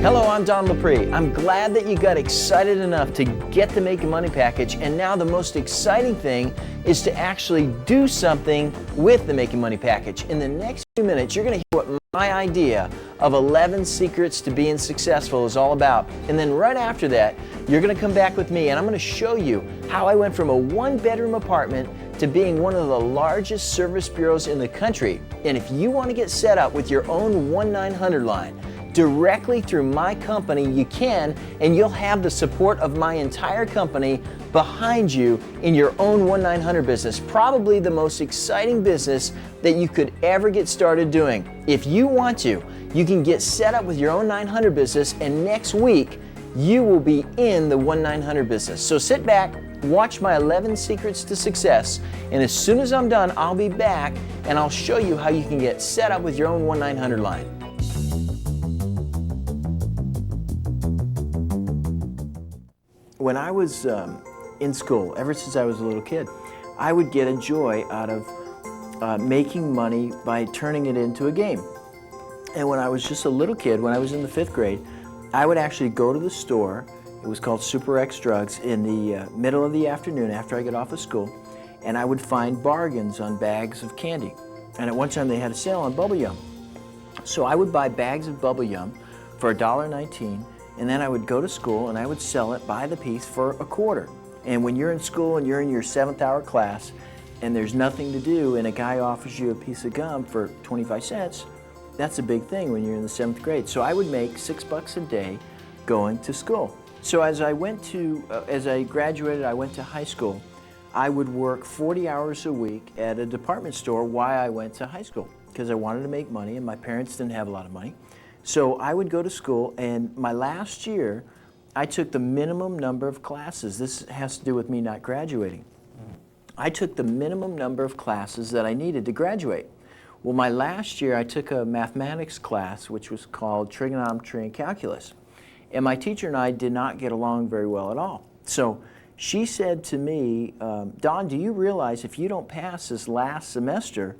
Hello, I'm Don Lapres. I'm glad that you got excited enough to get the Making Money package, and now the most exciting thing is to actually do something with the Making Money package. In the next few minutes, you're going to hear what my idea of 11 secrets to being successful is all about. And then right after that, you're going to come back with me and I'm going to show you how I went from a one-bedroom apartment to being one of the largest service bureaus in the country. And if you want to get set up with your own 1-900 line, directly through my company, you can, and you'll have the support of my entire company behind you in your own 1-900 business. Probably the most exciting business that you could ever get started doing. If you want to, you can get set up with your own 900 business, and next week, you will be in the 1-900 business. So sit back, watch my 11 secrets to success, and as soon as I'm done, I'll be back and I'll show you how you can get set up with your own 1-900 line. When I was in school, ever since I was a little kid, I would get a joy out of making money by turning it into a game. And when I was just a little kid, when I was in the 5th grade, I would actually go to the store. It was called Super X Drugs in the middle of the afternoon after I got off of school, and I would find bargains on bags of candy. And at one time they had a sale on bubble yum. So I would buy bags of bubble yum for $1.19, and then I would go to school and I would sell it by the piece for $0.25. And when you're in school and you're in your 7th hour class and there's nothing to do and a guy offers you a piece of gum for 25 cents, that's a big thing when you're in the 7th grade. So I would make $6 a day going to school. So as I graduated, I went to high school. I would work 40 hours a week at a department store while I went to high school because I wanted to make money and my parents didn't have a lot of money. So I would go to school, and my last year, I took the minimum number of classes. This has to do with me not graduating. I took the minimum number of classes that I needed to graduate. Well, my last year, I took a mathematics class, which was called Trigonometry and Calculus. And my teacher and I did not get along very well at all. So she said to me, Don, do you realize if you don't pass this last semester,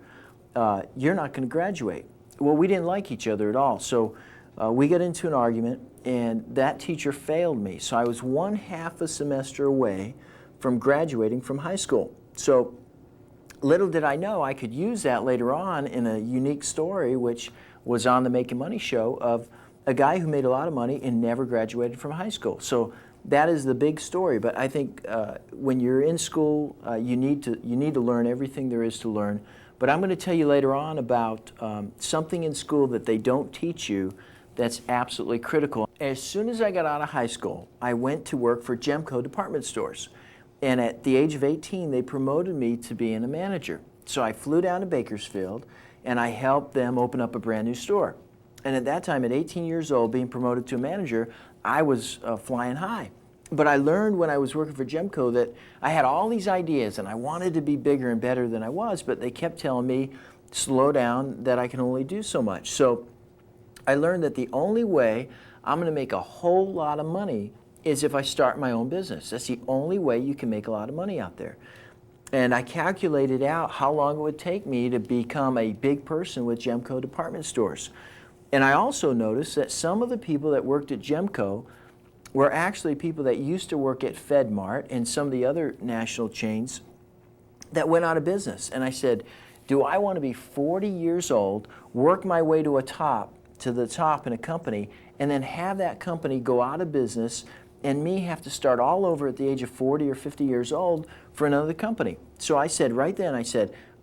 you're not going to graduate? Well, we didn't like each other at all, so we got into an argument, and that teacher failed me. So I was 1/2 a semester away from graduating from high school. So little did I know I could use that later on in a unique story, which was on the Making Money show, of a guy who made a lot of money and never graduated from high school. So that is the big story. But I think when you're in school, you need to learn everything there is to learn. But I'm going to tell you later on about something in school that they don't teach you that's absolutely critical. As soon as I got out of high school, I went to work for Gemco department stores. And at the age of 18, they promoted me to being a manager. So I flew down to Bakersfield and I helped them open up a brand new store. And at that time, at 18 years old, being promoted to a manager, I was flying high. But I learned when I was working for Gemco that I had all these ideas and I wanted to be bigger and better than I was, but they kept telling me, slow down, that I can only do so much. So I learned that the only way I'm going to make a whole lot of money is if I start my own business. That's the only way you can make a lot of money out there. And I calculated out how long it would take me to become a big person with Gemco department stores. And I also noticed that some of the people that worked at Gemco were actually people that used to work at FedMart and some of the other national chains that went out of business. And I said, do I want to be 40 years old, work my way to the top in a company, and then have that company go out of business and me have to start all over at the age of 40 or 50 years old for another company? So I said right then,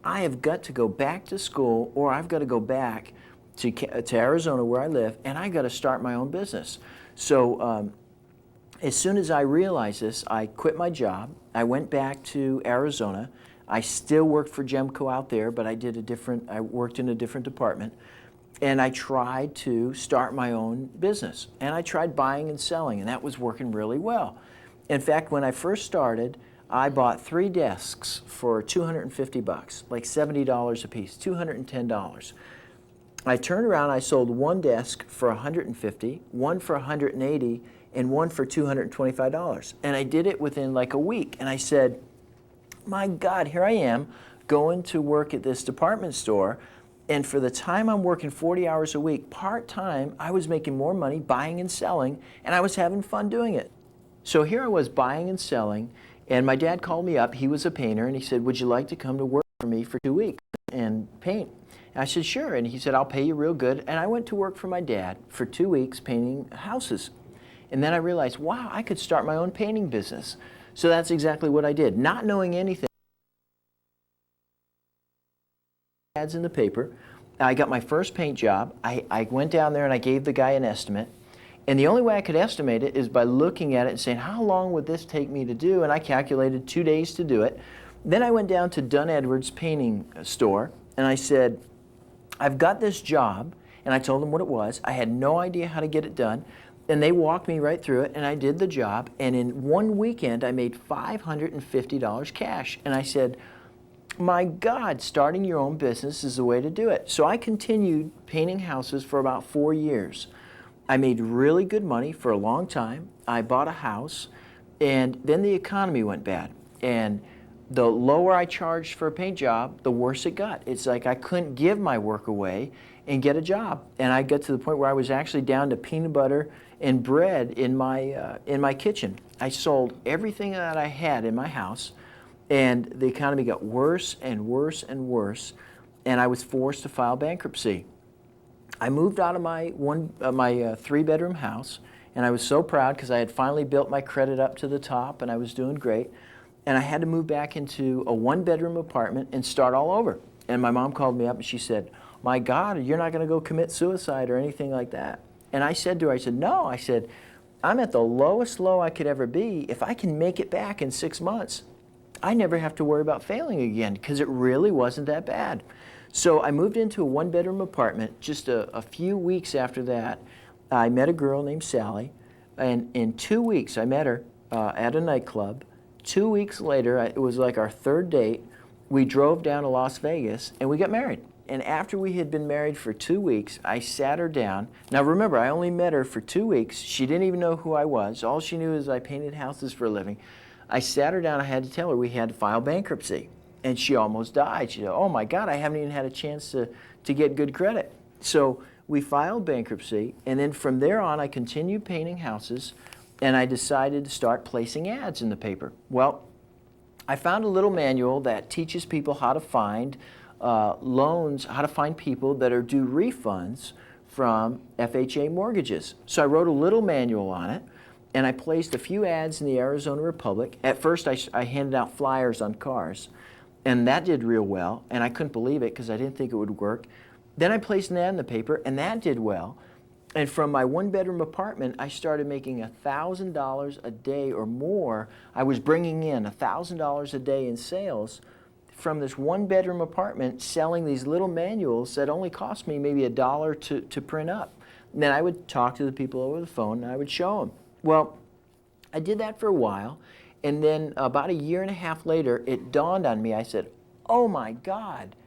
I have got to go back to school, or I've got to go back to Arizona where I live, and I got to start my own business. So as soon as I realized this, I quit my job. I went back to Arizona. I still worked for Gemco out there, but I worked in a different department. And I tried to start my own business. And I tried buying and selling, and that was working really well. In fact, when I first started, I bought 3 desks for $250, like $70 a piece, $210. I turned around, I sold 1 desk for $150, 1 for $180, and 1 for $225. And I did it within like a week. And I said, my God, here I am going to work at this department store And for the time I'm working 40 hours a week, part-time, I was making more money buying and selling, and I was having fun doing it. So here I was buying and selling, and my dad called me up. He was a painter, and he said, would you like to come to work for me for 2 weeks and paint? And I said, sure. And he said, I'll pay you real good. And I went to work for my dad for 2 weeks painting houses. And then I realized, wow, I could start my own painting business. So that's exactly what I did. Not knowing anything, ads in the paper. I got my first paint job. I went down there and I gave the guy an estimate. And the only way I could estimate it is by looking at it and saying, how long would this take me to do? And I calculated 2 days to do it. Then I went down to Dunn Edwards painting store and I said, I've got this job. And I told them what it was. I had no idea how to get it done. And they walked me right through it, and I did the job. And in one weekend, I made $550 cash. And I said, my God, starting your own business is the way to do it. So I continued painting houses for about 4 years. I made really good money for a long time. I bought a house, and then the economy went bad. And the lower I charged for a paint job, the worse it got. It's like I couldn't give my work away and get a job. And I got to the point where I was actually down to peanut butter and bread in my kitchen. I sold everything that I had in my house, and the economy got worse and worse and worse, and I was forced to file bankruptcy. I moved out of my three-bedroom house, and I was so proud because I had finally built my credit up to the top, and I was doing great. And I had to move back into a one-bedroom apartment and start all over. And my mom called me up and she said, my God, you're not going to go commit suicide or anything like that. And I said to her, I said, no. I said, I'm at the lowest low I could ever be. If I can make it back in 6 months, I never have to worry about failing again because it really wasn't that bad. So I moved into a one-bedroom apartment. Just a few weeks after that, I met a girl named Sally. And in 2 weeks, I met her at a nightclub. 2 weeks later, it was like our third date, we drove down to Las Vegas and we got married. And after we had been married for 2 weeks, I sat her down. Now remember, I only met her for 2 weeks. She didn't even know who I was. All she knew is I painted houses for a living. I sat her down, I had to tell her we had to file bankruptcy. And she almost died. She said, oh my God, I haven't even had a chance to get good credit. So we filed bankruptcy, and then from there on, I continued painting houses, and I decided to start placing ads in the paper. Well, I found a little manual that teaches people how to find loans, how to find people that are due refunds from FHA mortgages. So I wrote a little manual on it, and I placed a few ads in the Arizona Republic. At first, I handed out flyers on cars, and that did real well, and I couldn't believe it because I didn't think it would work. Then I placed an ad in the paper, and that did well. And from my one-bedroom apartment, I started making $1,000 a day or more. I was bringing in $1,000 a day in sales from this one-bedroom apartment, selling these little manuals that only cost me maybe $1 to print up. And then I would talk to the people over the phone, and I would show them. Well, I did that for a while, and then about 1.5 years later, it dawned on me. I said, oh my God,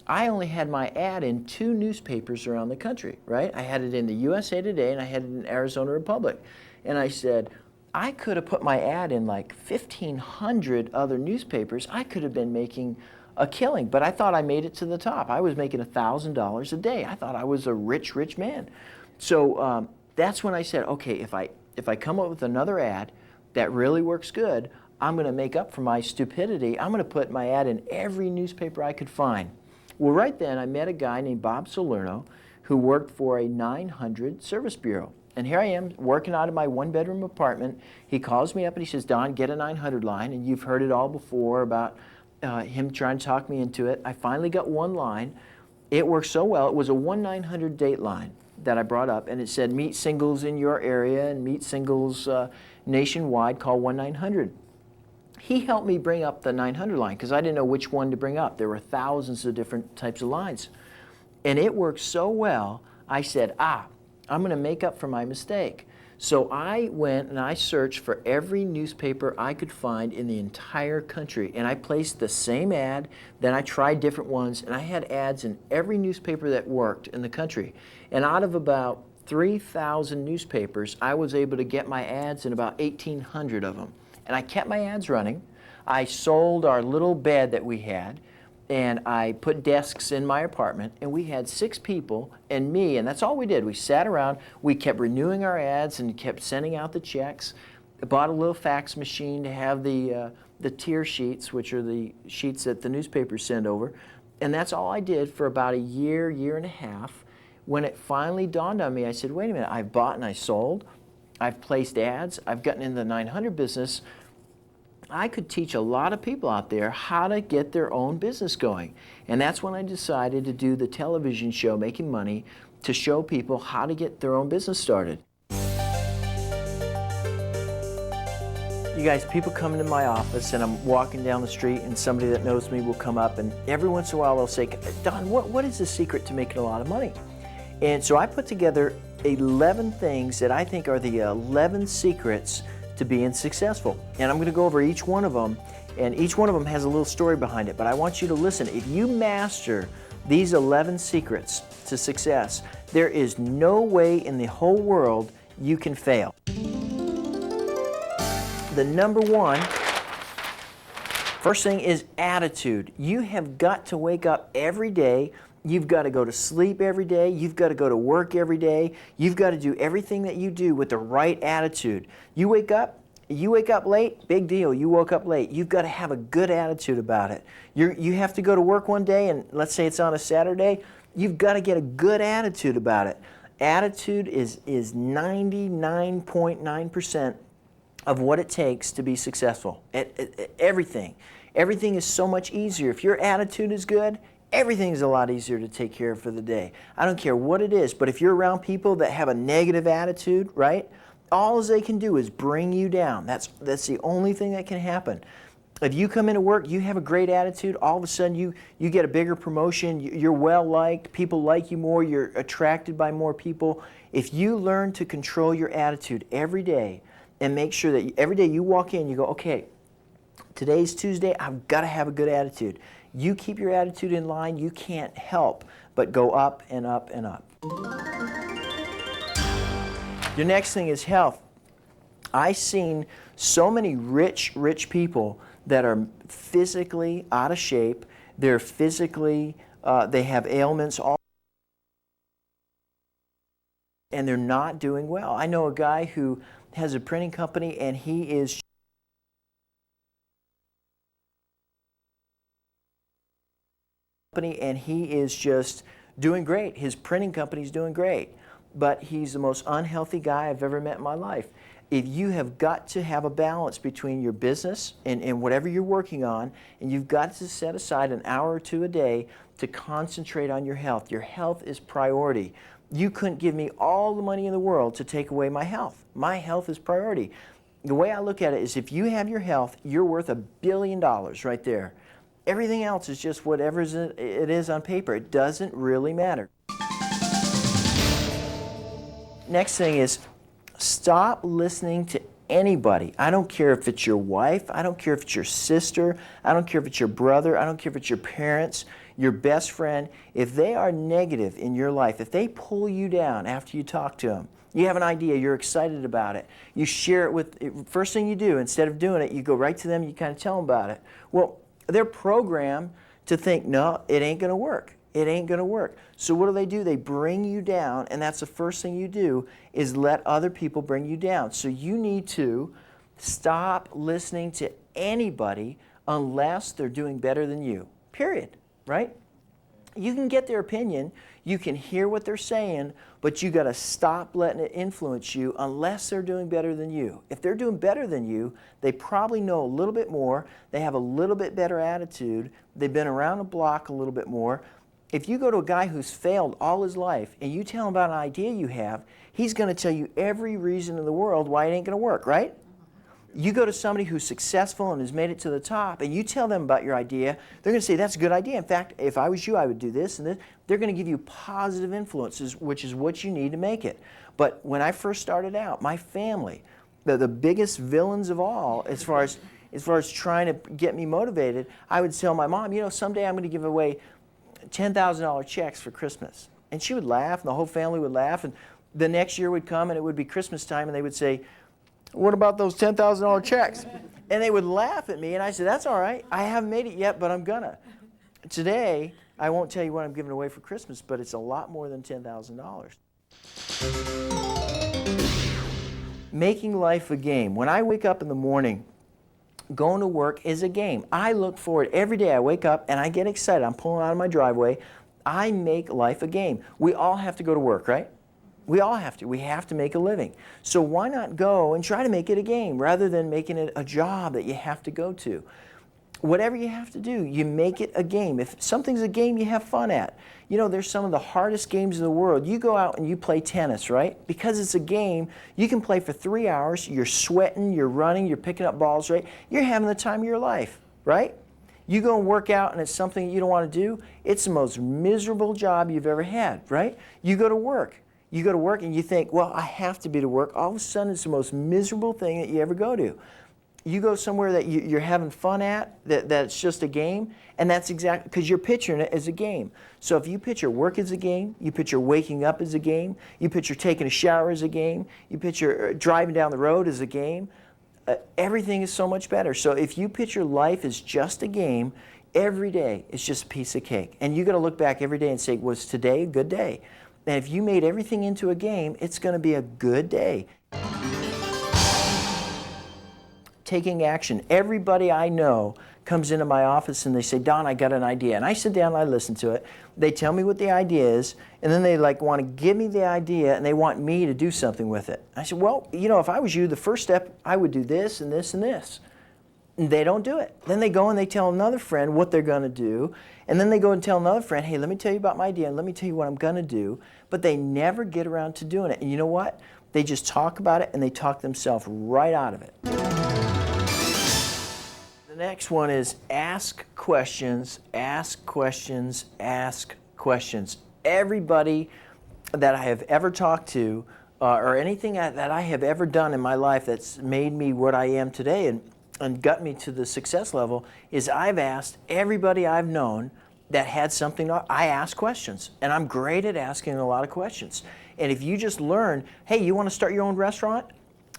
I only had my ad in 2 newspapers around the country, right? I had it in the USA Today and I had it in Arizona Republic. And I said, I could have put my ad in like 1,500 other newspapers. I could have been making a killing, but I thought I made it to the top. I was making $1,000 a day. I thought I was a rich, rich man. So that's when I said, okay, if I come up with another ad that really works good, I'm going to make up for my stupidity. I'm going to put my ad in every newspaper I could find. Well, right then, I met a guy named Bob Salerno who worked for a 900 service bureau. And here I am working out of my one-bedroom apartment. He calls me up and he says, Don, get a 900 line. And you've heard it all before about him trying to talk me into it. I finally got one line. It worked so well. It was a 1-900 date line that I brought up. And it said, meet singles in your area and meet singles nationwide. Call 1-900. He helped me bring up the 900 line because I didn't know which one to bring up. There were thousands of different types of lines. And it worked so well, I said, I'm going to make up for my mistake. So I went and I searched for every newspaper I could find in the entire country. And I placed the same ad, then I tried different ones, and I had ads in every newspaper that worked in the country. And out of about 3,000 newspapers, I was able to get my ads in about 1,800 of them. And I kept my ads running. I sold our little bed that we had, and I put desks in my apartment, and we had 6 people and me, and that's all we did. We sat around, we kept renewing our ads and kept sending out the checks. I bought a little fax machine to have the tier sheets, which are the sheets that the newspapers send over, and that's all I did for about a year, year and a half. When it finally dawned on me, I said, wait a minute, I've bought and I sold, I've placed ads, I've gotten into the 900 business. I could teach a lot of people out there how to get their own business going. And that's when I decided to do the television show, Making Money, to show people how to get their own business started. You guys, people come into my office and I'm walking down the street and somebody that knows me will come up, and every once in a while they'll say, Don, what is the secret to making a lot of money? And so I put together 11 things that I think are the 11 secrets to being successful. And I'm going to go over each one of them, and each one of them has a little story behind it, but I want you to listen. If you master these 11 secrets to success, there is no way in the whole world you can fail. The number one, first thing is attitude. You have got to wake up every day. You've got to go to sleep every day. You've got to go to work every day. You've got to do everything that you do with the right attitude. You wake up late, big deal. You woke up late. You've got to have a good attitude about it. You have to go to work one day, and let's say it's on a Saturday. You've got to get a good attitude about it. Attitude is 99.9% of what it takes to be successful. Everything is so much easier. If your attitude is good, everything is a lot easier to take care of for the day. I don't care what it is, but if you're around people that have a negative attitude, right, all they can do is bring you down. That's the only thing that can happen. If you come into work, you have a great attitude, all of a sudden you get a bigger promotion, you're well-liked, people like you more, you're attracted by more people. If you learn to control your attitude every day and make sure that every day you walk in, you go, okay, today's Tuesday, I've got to have a good attitude. You keep your attitude in line, you can't help but go up and up and up. Your next thing is health. I've seen so many rich people that are physically out of shape. They're physically, they have ailments, and they're not doing well. I know a guy who has a printing company, and he is just doing great. His printing company's doing great, but he's the most unhealthy guy I've ever met in my life. If you have got to have a balance between your business and whatever you're working on, and you've got to set aside an hour or two a day to concentrate on your health. Your health is priority. You couldn't give me all the money in the world to take away my health. My health is priority. The way I look at it is, if you have your health, you're worth $1 billion right there. Everything else is just whatever it is on paper. It doesn't really matter. Next thing is, stop listening to anybody. I don't care if it's your wife, I don't care if it's your sister, I don't care if it's your brother, I don't care if it's your parents, your best friend. If they are negative in your life, if they pull you down after you talk to them, you have an idea, you're excited about it, you share it with, first thing you do, instead of doing it, you go right to them, you kind of tell them about it. Well, they're programmed to think, no, it ain't going to work. It ain't going to work. So what do? They bring you down, and that's the first thing you do, is let other people bring you down. So you need to stop listening to anybody unless they're doing better than you, period, right? You can get their opinion, you can hear what they're saying, but you got to stop letting it influence you unless they're doing better than you. If they're doing better than you, they probably know a little bit more, they have a little bit better attitude, they've been around the block a little bit more. If you go to a guy who's failed all his life and you tell him about an idea you have, he's going to tell you every reason in the world why it ain't going to work, right? You go to somebody who's successful and has made it to the top, and you tell them about your idea, they're going to say, that's a good idea. In fact, if I was you, I would do this and this. They're going to give you positive influences, which is what you need to make it. But when I first started out, my family, the biggest villains of all, as far as trying to get me motivated, I would tell my mom, you know, someday I'm going to give away $10,000 checks for Christmas. And she would laugh, and the whole family would laugh, and the next year would come, and it would be Christmas time, and they would say, what about those $10,000 checks? And they would laugh at me, and I said, that's all right. I haven't made it yet, but I'm gonna. Today, I won't tell you what I'm giving away for Christmas, but it's a lot more than $10,000. Making life a game. When I wake up in the morning, going to work is a game. I look forward every day. I wake up and I get excited. I'm pulling out of my driveway. I make life a game. We all have to go to work, right? We all have to. We have to make a living. So why not go and try to make it a game rather than making it a job that you have to go to? Whatever you have to do, you make it a game. If something's a game you have fun at. You know, there's some of the hardest games in the world. You go out and you play tennis, right? Because it's a game, you can play for 3 hours, you're sweating, you're running, you're picking up balls, right? You're having the time of your life, right? You go and work out and it's something you don't want to do, it's the most miserable job you've ever had, right? You go to work. You go to work and you think, well, I have to be to work. All of a sudden, it's the most miserable thing that you ever go to. You go somewhere that you're having fun at, that's just a game, and that's exactly, because you're picturing it as a game. So if you picture work as a game, you picture waking up as a game, you picture taking a shower as a game, you picture driving down the road as a game, everything is so much better. So if you picture life as just a game, every day is just a piece of cake. And you got to look back every day and say, was today a good day? And if you made everything into a game, it's going to be a good day. Taking action. Everybody I know comes into my office and they say, Don, I got an idea. And I sit down and I listen to it. They tell me what the idea is, and then they want to give me the idea and they want me to do something with it. I said, well, you know, if I was you, the first step, I would do this and this and this. And they don't do it. Then they go and they tell another friend what they're going to do. And then they go and tell another friend, hey, let me tell you about my idea and let me tell you what I'm going to do. But they never get around to doing it. And you know what? They just talk about it and they talk themselves right out of it. The next one is ask questions, ask questions, ask questions. Everybody that I have ever talked to or anything that I have ever done in my life that's made me what I am today and got me to the success level is I've asked everybody I've known that had something. I ask questions, and I'm great at asking a lot of questions. And if you just learn, hey, you want to start your own restaurant?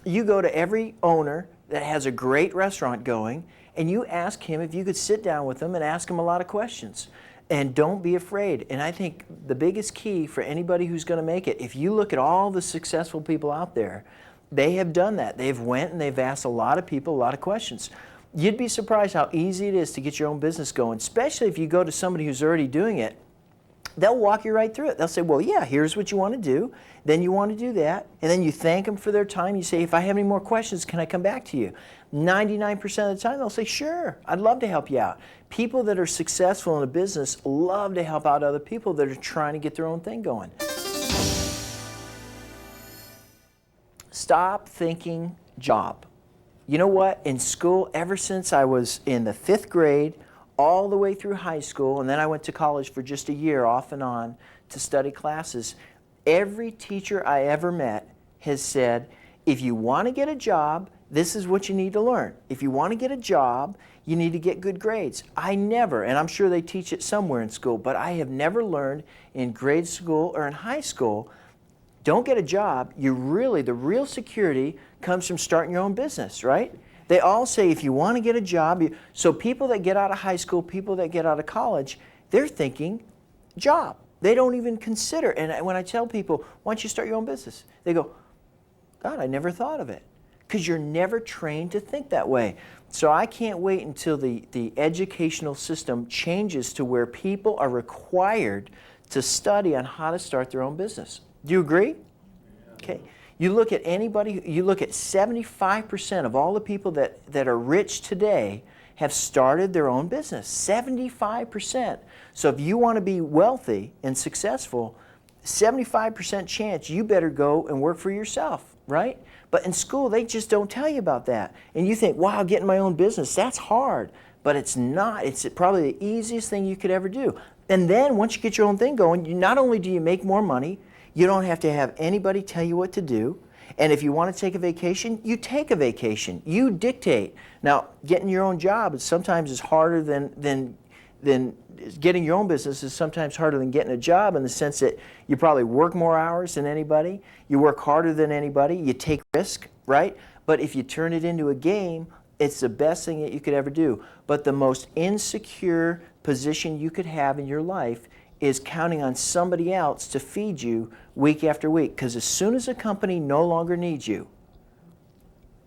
You go to every owner that has a great restaurant going, and you ask him if you could sit down with him and ask him a lot of questions. And don't be afraid. And I think the biggest key for anybody who's going to make it, if you look at all the successful people out there, they have done that. They've went and they've asked a lot of people a lot of questions. You'd be surprised how easy it is to get your own business going, especially if you go to somebody who's already doing it. They'll walk you right through it. They'll say, well, yeah, here's what you want to do. Then you want to do that. And then you thank them for their time. You say, if I have any more questions, can I come back to you? 99% of the time, they'll say, sure, I'd love to help you out. People that are successful in a business love to help out other people that are trying to get their own thing going. Stop thinking job. You know what? In school, ever since I was in the 5th grade, all the way through high school, and then I went to college for just a year off and on to study classes, every teacher I ever met has said, if you want to get a job, this is what you need to learn. If you want to get a job, you need to get good grades. I never, and I'm sure they teach it somewhere in school, but I have never learned in grade school or in high school, don't get a job, the real security comes from starting your own business, right? They all say if you want to get a job, so people that get out of high school, people that get out of college, they're thinking job. They don't even consider, and when I tell people, why don't you start your own business? They go, God, I never thought of it. Because you're never trained to think that way. So I can't wait until the educational system changes to where people are required to study on how to start their own business. Do you agree? Okay. You look at anybody, you look at 75% of all the people that are rich today have started their own business. 75%. So if you want to be wealthy and successful, 75% chance you better go and work for yourself, right? But in school, they just don't tell you about that. And you think, wow, getting my own business, that's hard. But it's not. It's probably the easiest thing you could ever do. And then once you get your own thing going, not only do you make more money, you don't have to have anybody tell you what to do. And if you want to take a vacation, you take a vacation. You dictate. Now, getting your own job sometimes is harder than getting your own business is sometimes harder than getting a job in the sense that you probably work more hours than anybody, you work harder than anybody, you take risk, right? But if you turn it into a game, it's the best thing that you could ever do. But the most insecure position you could have in your life is counting on somebody else to feed you week after week. Because as soon as a company no longer needs you,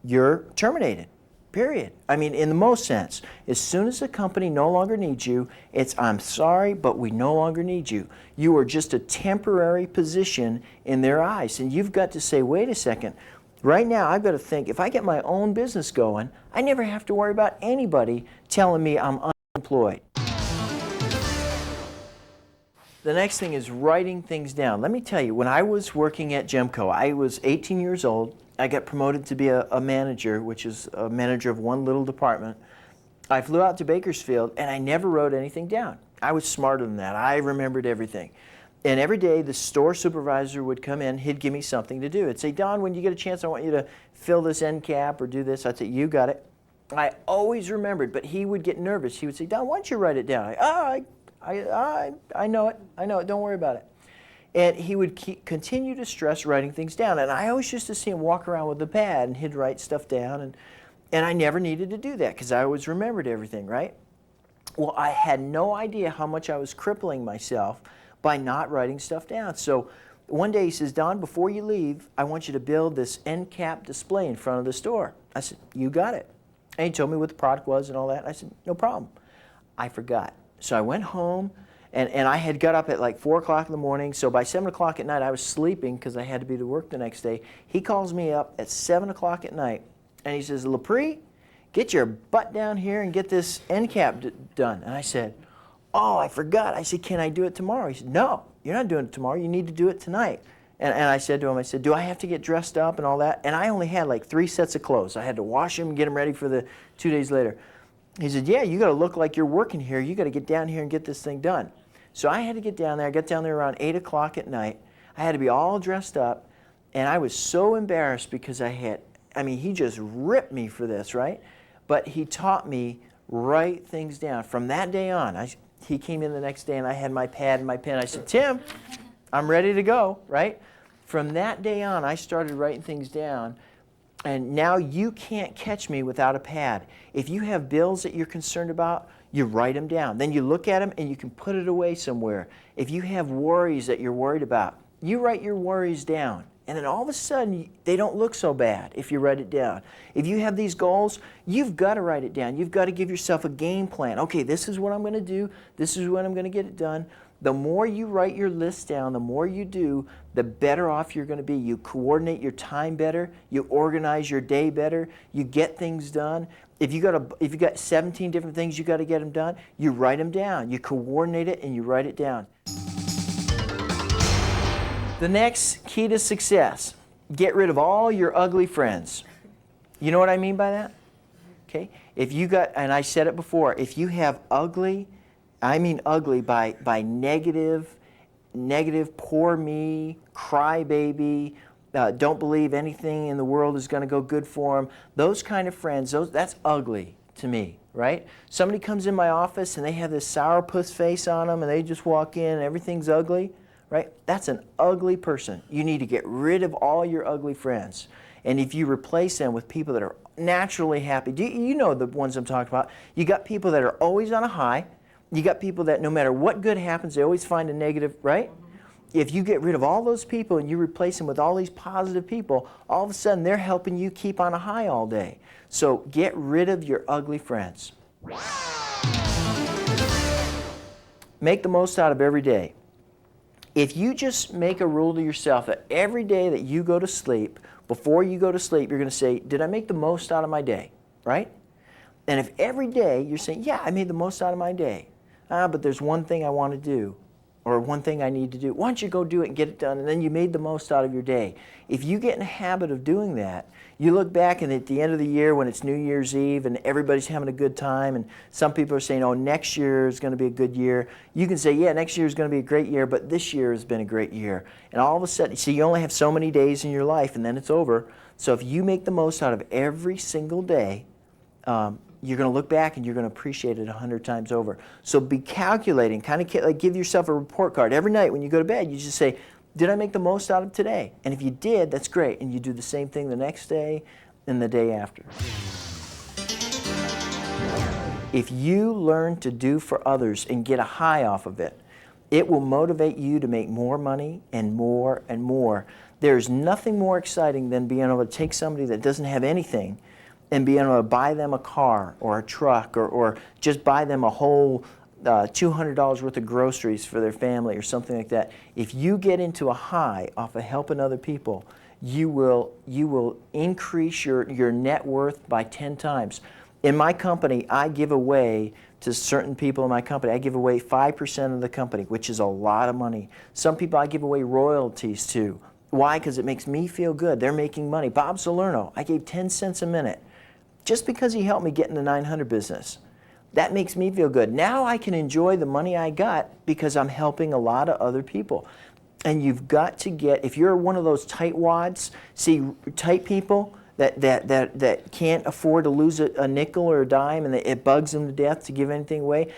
you're terminated, period. I mean, in the most sense. As soon as a company no longer needs you, it's, I'm sorry, but we no longer need you. You are just a temporary position in their eyes. And you've got to say, wait a second, right now I've got to think, if I get my own business going, I never have to worry about anybody telling me I'm unemployed. The next thing is writing things down. Let me tell you, when I was working at Gemco, I was 18 years old. I got promoted to be a manager, which is a manager of one little department. I flew out to Bakersfield, and I never wrote anything down. I was smarter than that. I remembered everything. And every day, the store supervisor would come in. He'd give me something to do. He'd say, Don, when you get a chance, I want you to fill this end cap or do this. I'd say, you got it. I always remembered, but he would get nervous. He would say, Don, why don't you write it down? I know it. I know it. Don't worry about it. And he would continue to stress writing things down. And I always used to see him walk around with a pad, and he'd write stuff down. And I never needed to do that because I always remembered everything, right? Well, I had no idea how much I was crippling myself by not writing stuff down. So one day he says, Don, before you leave, I want you to build this end cap display in front of the store. I said, you got it. And he told me what the product was and all that. I said, no problem. I forgot. So I went home, and I had got up at like 4 o'clock in the morning. So by 7 o'clock at night, I was sleeping because I had to be to work the next day. He calls me up at 7 o'clock at night, and he says, Lapres, get your butt down here and get this end cap done. And I said, oh, I forgot. I said, can I do it tomorrow? He said, no, you're not doing it tomorrow. You need to do it tonight. And I said to him, I said, do I have to get dressed up and all that? And I only had like 3 sets of clothes. I had to wash them and get them ready for the 2 days later. He said, yeah, you got to look like you're working here. You got to get down here and get this thing done. So I had to get down there. I got down there around 8 o'clock at night. I had to be all dressed up, and I was so embarrassed because he just ripped me for this, right? But he taught me write things down. From that day on, he came in the next day, and I had my pad and my pen. I said, Tim, I'm ready to go, right? From that day on, I started writing things down. And now you can't catch me without a pad. If you have bills that you're concerned about, you write them down. Then you look at them and you can put it away somewhere. If you have worries that you're worried about, you write your worries down. And then all of a sudden, they don't look so bad if you write it down. If you have these goals, you've got to write it down. You've got to give yourself a game plan. Okay, this is what I'm going to do. This is when I'm going to get it done. The more you write your list down, the more you do, the better off you're going to be. You coordinate your time better. You organize your day better. You get things done. If you got 17 different things you got to get them done, you write them down. You coordinate it and you write it down. The next key to success: get rid of all your ugly friends. You know what I mean by that? Okay. If you got, and I said it before, if you have ugly, I mean ugly by negative, poor me, crybaby, don't believe anything in the world is going to go good for them. Those kind of friends, that's ugly to me, right? Somebody comes in my office and they have this sourpuss face on them and they just walk in and everything's ugly, right? That's an ugly person. You need to get rid of all your ugly friends. And if you replace them with people that are naturally happy, you know the ones I'm talking about. You got people that are always on a high. You got people that no matter what good happens, they always find a negative, right? If you get rid of all those people and you replace them with all these positive people, all of a sudden they're helping you keep on a high all day. So get rid of your ugly friends. Make the most out of every day. If you just make a rule to yourself that every day that you go to sleep, before you go to sleep, you're going to say, did I make the most out of my day, right? And if every day you're saying, yeah, I made the most out of my day, but there's one thing I want to do, or one thing I need to do. Why don't you go do it and get it done, and then you made the most out of your day. If you get in a habit of doing that, you look back and at the end of the year when it's New Year's Eve and everybody's having a good time and some people are saying, oh, next year is going to be a good year. You can say, yeah, next year is going to be a great year, but this year has been a great year. And all of a sudden, see, you only have so many days in your life and then it's over. So if you make the most out of every single day, you're going to look back and you're going to appreciate it 100 times over. So be calculating, kind of like give yourself a report card. Every night when you go to bed, you just say, did I make the most out of today? And if you did, that's great. And you do the same thing the next day and the day after. If you learn to do for others and get a high off of it, it will motivate you to make more money and more and more. There's nothing more exciting than being able to take somebody that doesn't have anything and being able to buy them a car or a truck or just buy them a whole $200 worth of groceries for their family or something like that. If you get into a high off of helping other people, you will increase your net worth by 10 times. In my company, I give away to certain people in my company, I give away 5% of the company, which is a lot of money. Some people I give away royalties to. Why? Because it makes me feel good. They're making money. Bob Salerno, I gave 10 cents a minute just because he helped me get in the 900 business. That makes me feel good. Now I can enjoy the money I got because I'm helping a lot of other people. And you've got to get, if you're one of those tightwads, see tight people that can't afford to lose a nickel or a dime and it bugs them to death to give anything away,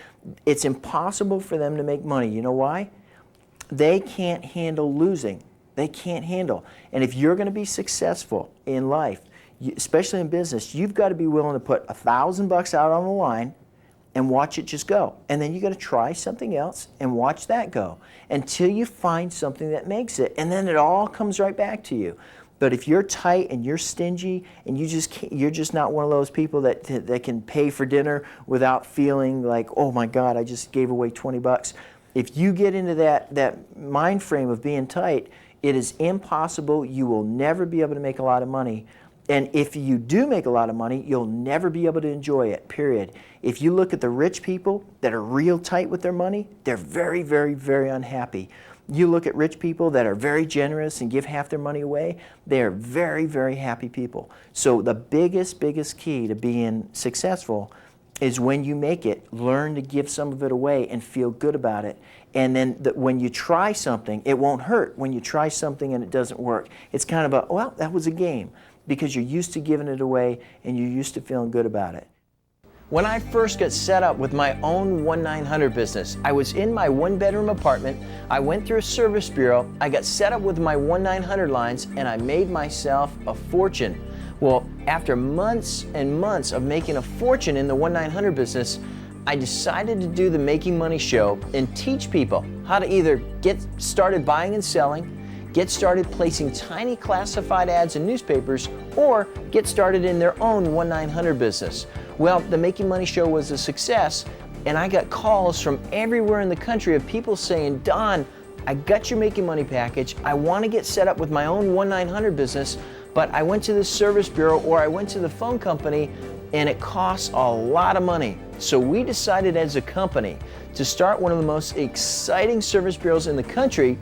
it's impossible for them to make money. You know why? They can't handle losing. They can't handle. And if you're going to be successful in life, especially in business, you've got to be willing to put $1,000 out on the line and watch it just go. And then you got to try something else and watch that go until you find something that makes it. And then it all comes right back to you. But if you're tight and you're stingy and you're just not one of those people that can pay for dinner without feeling like, oh my God, I just gave away 20 bucks. If you get into that mind frame of being tight, it is impossible. You will never be able to make a lot of money. And if you do make a lot of money, you'll never be able to enjoy it, period. If you look at the rich people that are real tight with their money, they're very, very, very unhappy. You look at rich people that are very generous and give half their money away, they are very, very happy people. So the biggest key to being successful is when you make it, learn to give some of it away and feel good about it. And then when you try something, it won't hurt when you try something and it doesn't work. It's kind of a, well, that was a game, because you're used to giving it away and you're used to feeling good about it. When I first got set up with my own 1-900 business, I was in my one-bedroom apartment, I went through a service bureau, I got set up with my 1-900 lines, and I made myself a fortune. Well, after months and months of making a fortune in the 1-900 business, I decided to do the Making Money show and teach people how to either get started buying and selling, get started placing tiny classified ads in newspapers, or get started in their own 1-900 business. Well, the Making Money show was a success, and I got calls from everywhere in the country of people saying, Don, I got your Making Money package, I want to get set up with my own 1-900 business, but I went to the service bureau or I went to the phone company and it costs a lot of money. So we decided as a company to start one of the most exciting service bureaus in the country,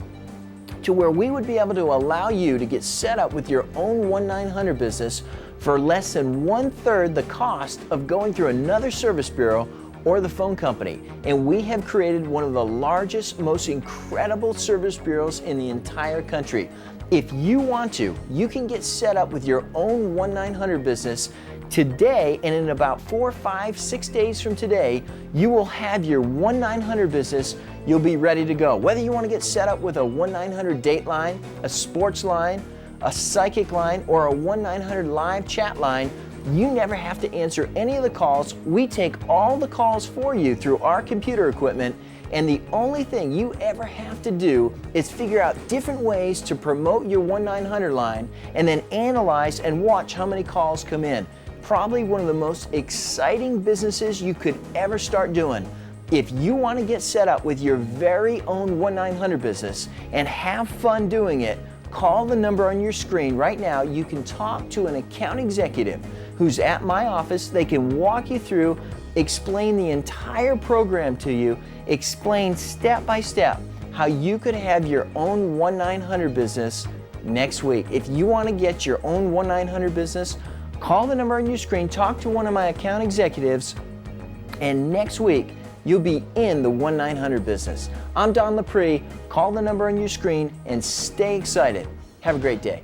to where we would be able to allow you to get set up with your own 1-900 business for less than 1/3 the cost of going through another service bureau or the phone company. And we have created one of the largest, most incredible service bureaus in the entire country. If you want to, you can get set up with your own 1-900 business today, and in about 4, 5, 6 days from today, you will have your 1-900 business. You'll be ready to go. Whether you want to get set up with a 1-900 date line, a sports line, a psychic line, or a 1-900 live chat line, you never have to answer any of the calls. We take all the calls for you through our computer equipment, and the only thing you ever have to do is figure out different ways to promote your 1-900 line and then analyze and watch how many calls come in. Probably one of the most exciting businesses you could ever start doing. If you want to get set up with your very own 1-900 business and have fun doing it, call the number on your screen right now. You can talk to an account executive who's at my office. They can walk you through, explain the entire program to you, explain step by step how you could have your own 1-900 business next week. If you want to get your own 1-900 business, call the number on your screen, talk to one of my account executives, and next week you'll be in the 1-900 business. I'm Don Lapres. Call the number on your screen and stay excited. Have a great day.